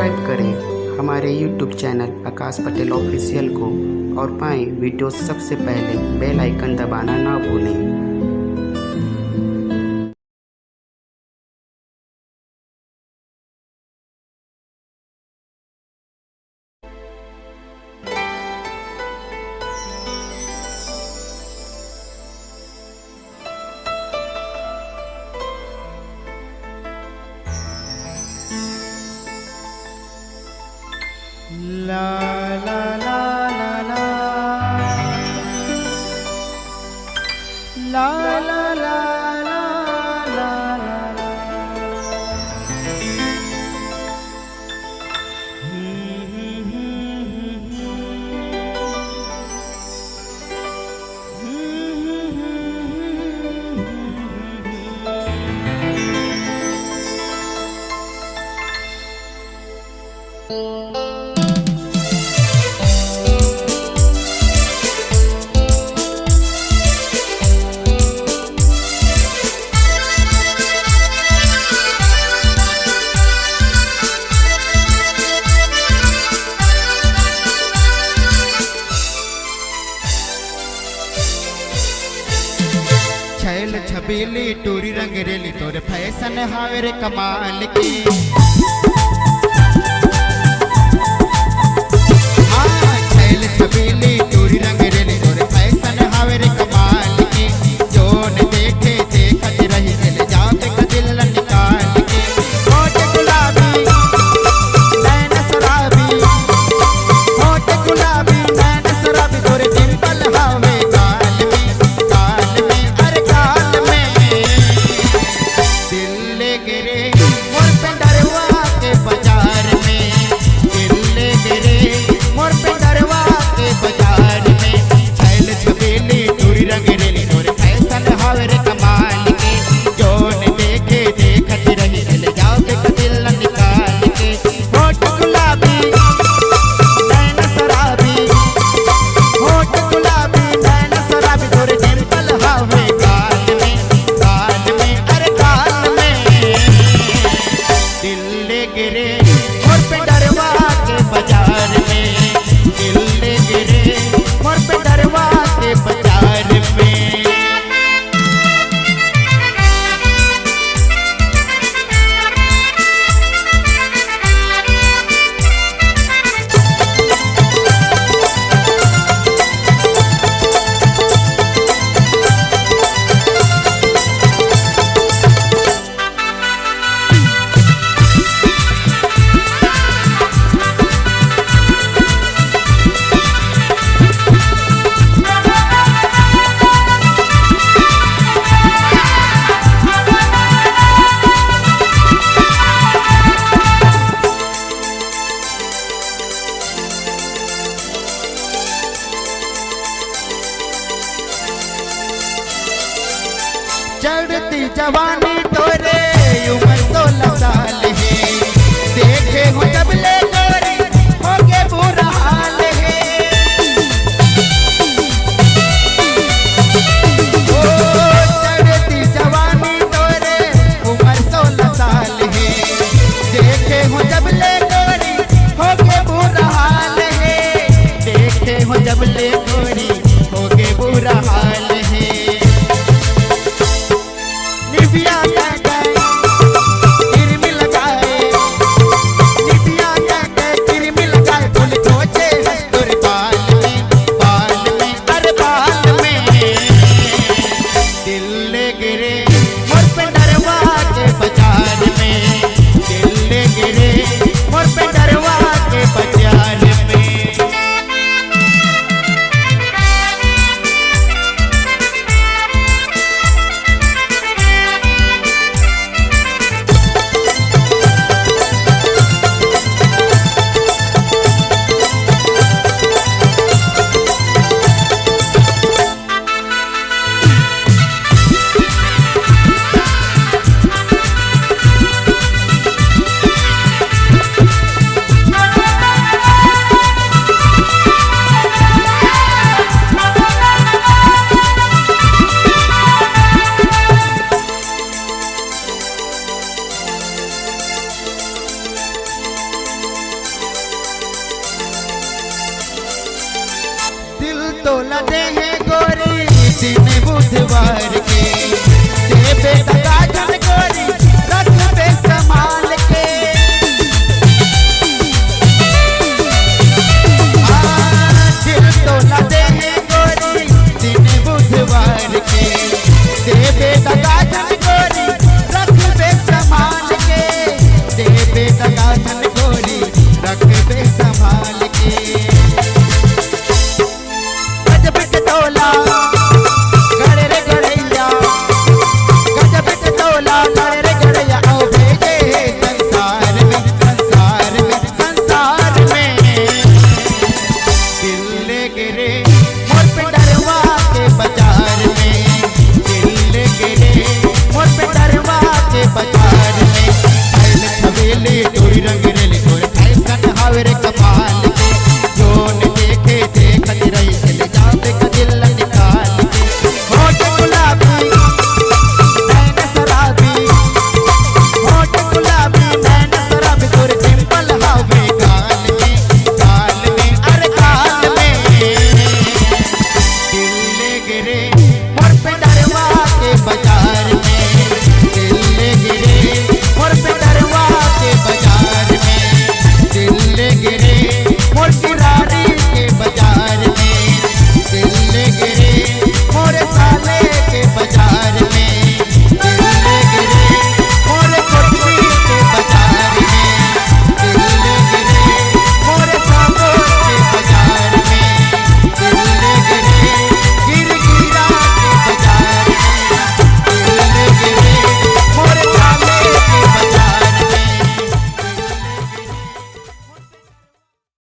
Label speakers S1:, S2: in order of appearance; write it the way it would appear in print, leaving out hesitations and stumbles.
S1: Subscribe करें हमारे YouTube channel आकाश Patel official को और पाएँ वीडियो सबसे पहले। बेल आइकन दबाना ना भूलें।
S2: ला ला ला ला ला ला ला ला ला ला छैल छबीली टूरी रंगरेली तोरे फैशन हावे रे कमाल की। छैल छबीली टूरी रंगरेली तोरे फैशन हावे रे कमाल की। जोन देखे देखत रही दिल जाके दिल निकाल के। होठ गुलाबी नैन शराबी, होठ गुलाबी नैन शराबी तोरे डिंपल हावे गाल में, गाल में अरे गाल में। दिल ले गिरे मोर पे डरवा के बाजार में, दिल ले गिरे मोर पे डरवा के बाजार में। छैल छबीली टूरी रंगरेली तोरे फैशन हावे रे कमाल के। जोन देखे देखत रही दिल जाके दिल निकाल के। होठ गुलाबी नैन शराबी, होठ गुलाबी नैन शराबी तोरे डिंपल हावे गाल में, गाल में अरे गाल में। दिल ले गिरे मोर पे डरवा के बाजार में, दिल ले गिरे मोर पे डरवा के बाजार में। चढ़ती जवानी तोरे उम्र 16 साल है। देखे हो जब ले गोरी हो के बुरा हाल है। ओ चढ़ती जवानी तोरे उम्र 16 साल है। देखे हो जब ले गोरी हो के बुरा हाल है। देखे हो जब ले गोरी हो के बुरा हाल है। निबिया किरमी लगाए, निबिया किरमी लगाए फूल खोजे है तोरे बाल में, बाल में अरे बाल में। दिल ले गिरे मोर पे डरवा के बाजार में, दिल ले गिरे मोर पे डरवा के बाजार में। तोला दे है गोरी दिन बुधवार के, दे बेटा गाजन गोरी रख पे समा